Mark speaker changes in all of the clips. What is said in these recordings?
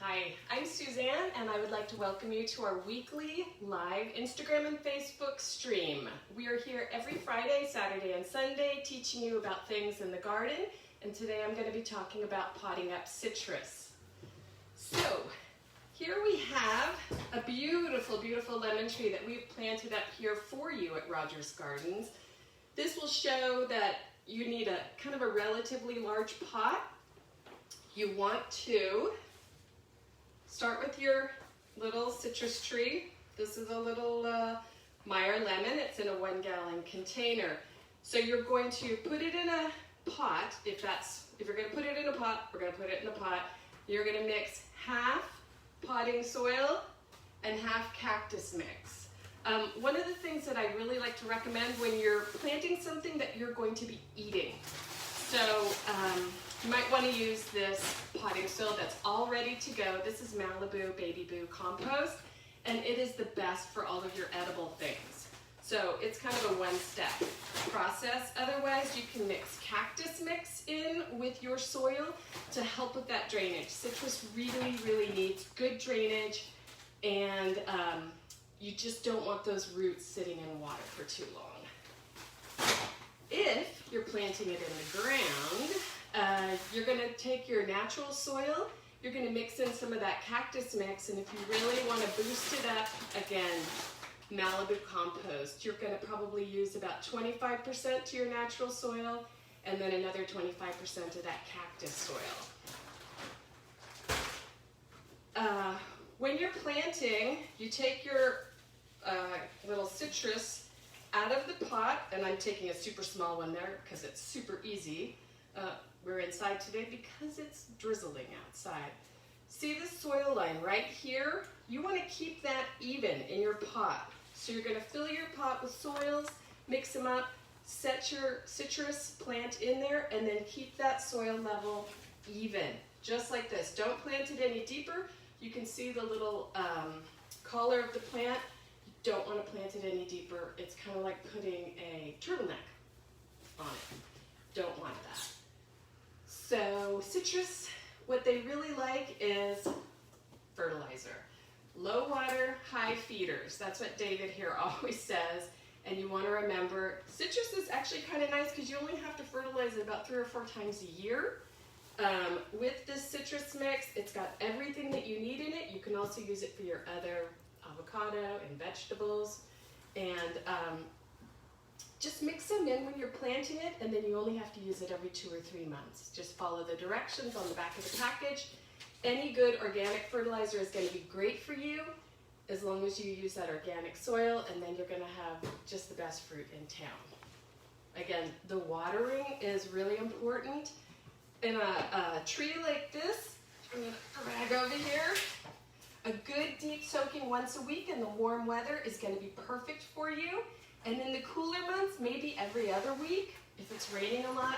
Speaker 1: Hi, I'm Suzanne and I would like to welcome you to our weekly live Instagram and Facebook stream. We are here every Friday, Saturday, and Sunday teaching you about things in the garden, and today I'm going to be talking about potting up citrus. So, here we have a beautiful, beautiful lemon tree that we've planted up here for you at Rogers Gardens. This will show that you need a kind of a relatively large pot. You want to start with your little citrus tree. This is a little Meyer lemon. It's in a 1 gallon container. So you're going to put it in a pot. If you're going to put it in a pot, we're going to put it in a pot. You're going to mix half potting soil and half cactus mix. One of the things that I really like to recommend when you're planting something that you're going to be eating. So you might want to use this potting soil that's all ready to go. This is Malibu Baby Boo compost, and it is the best for all of your edible things. So it's kind of a one-step process. Otherwise, you can mix cactus mix in with your soil to help with that drainage. Citrus really, really needs good drainage, and you just don't want those roots sitting in water for too long. If you're planting it in the ground, you're going to take your natural soil, you're going to mix in some of that cactus mix, and if you really want to boost it up, again, Malibu compost, you're going to probably use about 25% to your natural soil, and then another 25% of that cactus soil. When you're planting, you take your little citrus out of the pot, and I'm taking a super small one there because it's super easy. We're inside today because it's drizzling outside. See this soil line right here? You want to keep that even in your pot. So you're going to fill your pot with soils, mix them up, set your citrus plant in there, and then keep that soil level even, just like this. Don't plant it any deeper. You can see the little collar of the plant. You don't want to plant it any deeper. It's kind of like putting a turtleneck on it. Don't want that. So citrus, what they really like is fertilizer. Low water, high feeders. That's what David here always says. And you want to remember, citrus is actually kind of nice because you only have to fertilize it about 3 or 4 times a year. With this citrus mix, it's got everything that you need in it. You can also use it for your other avocado and vegetables. And just mix them in when you're planting it, and then you only have to use it every 2 or 3 months. Just follow the directions on the back of the package. Any good organic fertilizer is going to be great for you as long as you use that organic soil, and then you're going to have just the best fruit in town. Again, the watering is really important. In a tree like this, I'm going to drag over here. A good deep soaking once a week in the warm weather is going to be perfect for you. And in the cooler months, maybe every other week. If it's raining a lot,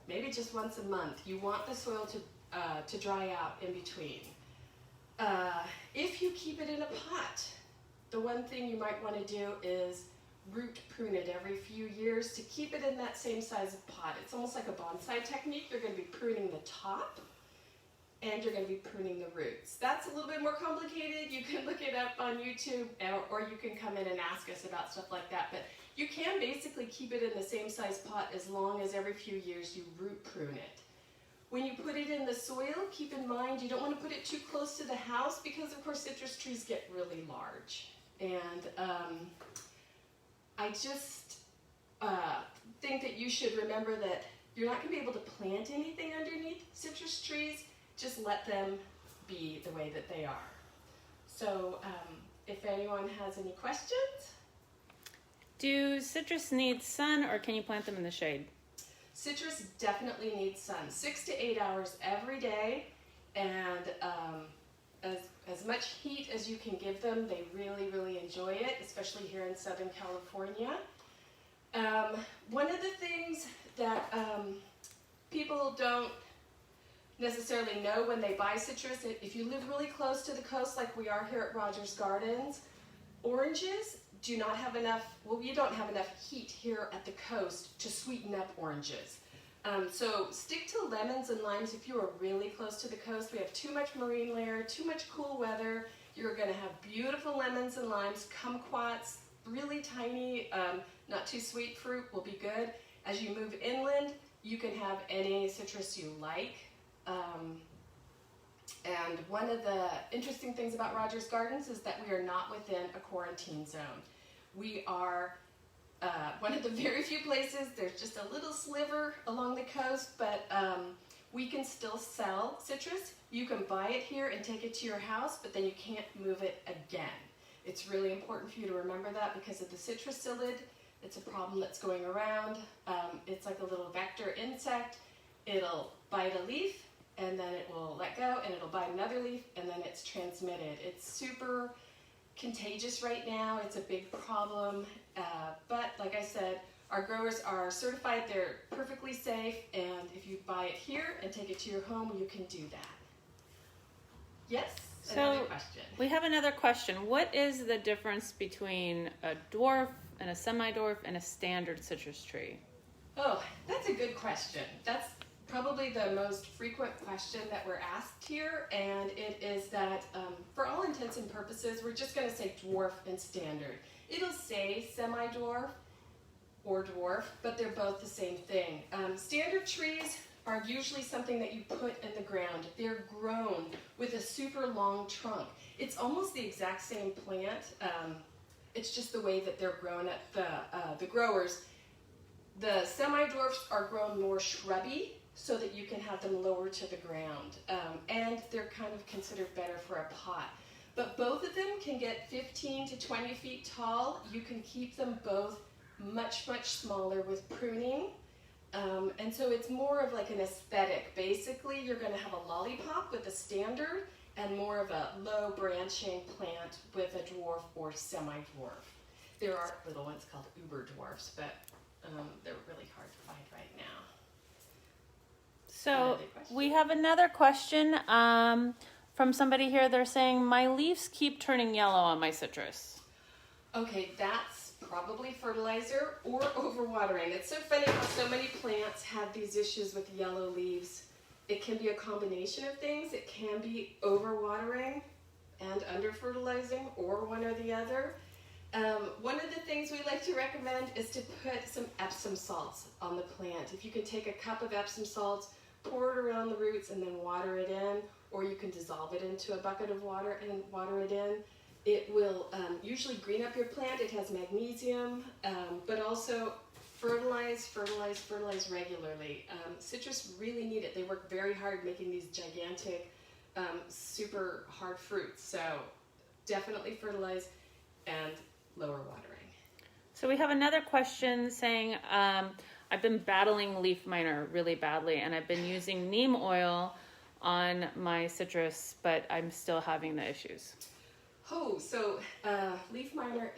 Speaker 1: maybe just once a month. You want the soil to dry out in between. If you keep it in a pot, the one thing you might want to do is root prune it every few years to keep it in that same size of pot. It's almost like a bonsai technique. You're going to be pruning the top, and you're going to be pruning the roots. That's a little bit more complicated. You can look it up on YouTube, or you can come in and ask us about stuff like that. But you can basically keep it in the same size pot as long as every few years you root prune it. When you put it in the soil, keep in mind you don't want to put it too close to the house because, of course, citrus trees get really large. And I just think that you should remember that you're not going to be able to plant anything underneath citrus trees. Just let them be the way that they are. So if anyone has any questions?
Speaker 2: Do citrus need sun, or can you plant them in the shade?
Speaker 1: Citrus definitely needs sun, 6 to 8 hours every day, and as much heat as you can give them. They really, really enjoy it, especially here in Southern California. One of the things that people don't necessarily know when they buy citrus, if you live really close to the coast like we are here at Rogers Gardens, oranges do not have enough, well, we don't have enough heat here at the coast to sweeten up oranges. So stick to lemons and limes if you are really close to the coast. We have too much marine layer, too much cool weather. You're going to have beautiful lemons and limes, kumquats, really tiny, not too sweet fruit will be good. As you move inland, you can have any citrus you like. And one of the interesting things about Rogers Gardens is that we are not within a quarantine zone. We are one of the very few places, there's just a little sliver along the coast, but we can still sell citrus. You can buy it here and take it to your house, but then you can't move it again. It's really important for you to remember that because of the citrus psyllid. It's a problem that's going around. It's like a little vector insect. It'll bite a leaf, and then it will let go, and it'll bite another leaf, and then it's transmitted. It's super contagious right now. It's a big problem, but like I said, our growers are certified. They're perfectly safe, and if you buy it here and take it to your home, you can do that. Yes? Another question.
Speaker 2: We have another question. What is the difference between a dwarf and a semi-dwarf and a standard citrus tree?
Speaker 1: Oh, that's a good question. That's probably the most frequent question that we're asked here, and it is that for all intents and purposes, we're just going to say dwarf and standard. It'll say semi-dwarf or dwarf, but they're both the same thing. Standard trees are usually something that you put in the ground. They're grown with a super long trunk. It's almost the exact same plant. It's just the way that they're grown at the growers. The semi-dwarfs are grown more shrubby so that you can have them lower to the ground. And they're kind of considered better for a pot. But both of them can get 15 to 20 feet tall. You can keep them both much, much smaller with pruning. And so it's more of like an aesthetic. Basically, you're going to have a lollipop with a standard and more of a low branching plant with a dwarf or semi-dwarf. There are little ones called uber dwarfs, but they're really hard to find right now.
Speaker 2: So we have another question from somebody here. They're saying, my leaves keep turning yellow on my citrus.
Speaker 1: Okay, that's probably fertilizer or overwatering. It's so funny how so many plants have these issues with yellow leaves. It can be a combination of things. It can be overwatering and under-fertilizing, or one or the other. One of the things we like to recommend is to put some Epsom salts on the plant. If you can take a cup of Epsom salts, pour it around the roots and then water it in, or you can dissolve it into a bucket of water and water it in. It will usually green up your plant. It has magnesium, but also fertilize regularly. Citrus really need it. They work very hard making these gigantic, super hard fruits. So definitely fertilize and lower watering.
Speaker 2: So we have another question saying, I've been battling Leafminer really badly, and I've been using neem oil on my citrus, but I'm still having the issues.
Speaker 1: Oh, so Leafminer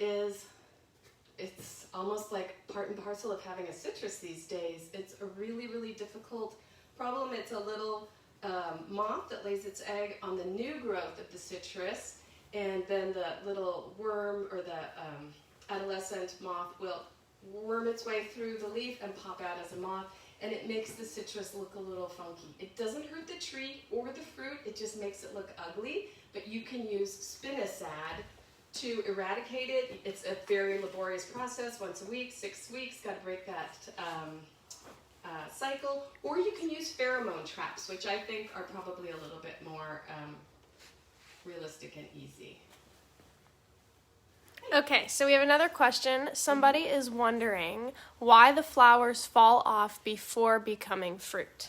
Speaker 1: it's almost like part and parcel of having a citrus these days. It's a really, really difficult problem. It's a little moth that lays its egg on the new growth of the citrus, and then the little worm or the adolescent moth will worm its way through the leaf and pop out as a moth, and it makes the citrus look a little funky. It doesn't hurt the tree or the fruit, it just makes it look ugly, but you can use spinosad to eradicate it. It's a very laborious process, once a week, 6 weeks, got to break that cycle, or you can use pheromone traps, which I think are probably a little bit more realistic and easy.
Speaker 3: Okay, so we have another question. Somebody is wondering why the flowers fall off before becoming fruit.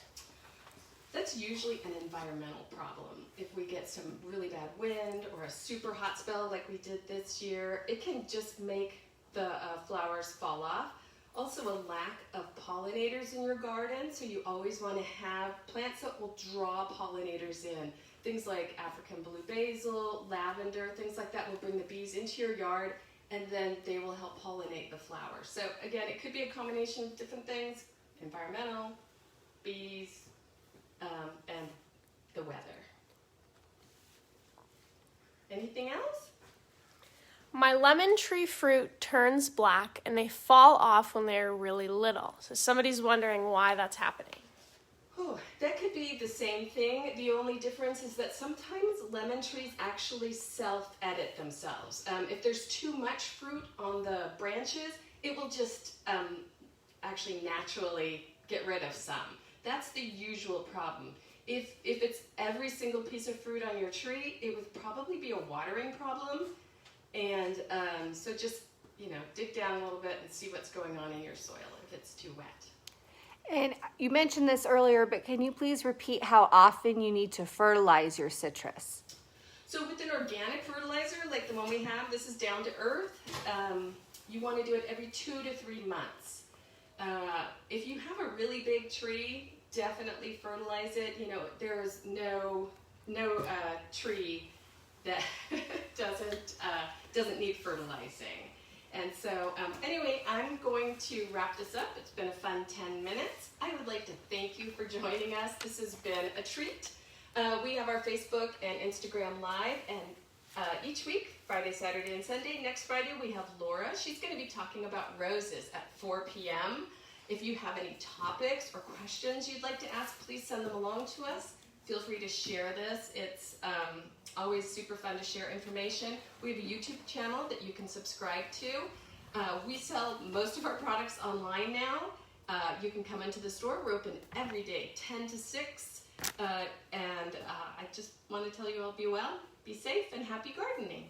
Speaker 1: That's usually an environmental problem. If we get some really bad wind or a super hot spell like we did this year, it can just make the flowers fall off. Also a lack of pollinators in your garden, so you always want to have plants that will draw pollinators in. Things like African blue basil, lavender, things like that will bring the bees into your yard, and then they will help pollinate the flowers. So again, it could be a combination of different things: environmental, bees, and the weather. Anything else?
Speaker 3: My lemon tree fruit turns black and they fall off when they're really little. So somebody's wondering why that's happening.
Speaker 1: Oh, that could be the same thing. The only difference is that sometimes lemon trees actually self-edit themselves. If there's too much fruit on the branches, it will just actually naturally get rid of some. That's the usual problem. If it's every single piece of fruit on your tree, it would probably be a watering problem. And so just, dig down a little bit and see what's going on in your soil if it's too wet.
Speaker 4: And you mentioned this earlier, but can you please repeat how often you need to fertilize your citrus?
Speaker 1: So with an organic fertilizer, like the one we have, this is down to earth. You want to do it every 2 to 3 months. If you have a really big tree, definitely fertilize it. There's no tree that doesn't need fertilizing. And so anyway, I'm going to wrap this up. It's been a fun 10 minutes. I would like to thank you for joining us. This has been a treat. We have our Facebook and Instagram Live, and each week, Friday, Saturday, and Sunday. Next Friday, we have Laura. She's going to be talking about roses at 4 p.m. If you have any topics or questions you'd like to ask, please send them along to us. Feel free to share this. It's always super fun to share information. We have a YouTube channel that you can subscribe to. We sell most of our products online now. You can come into the store. We're open every day, 10 to 6. And I just want to tell you all be well, be safe, and happy gardening.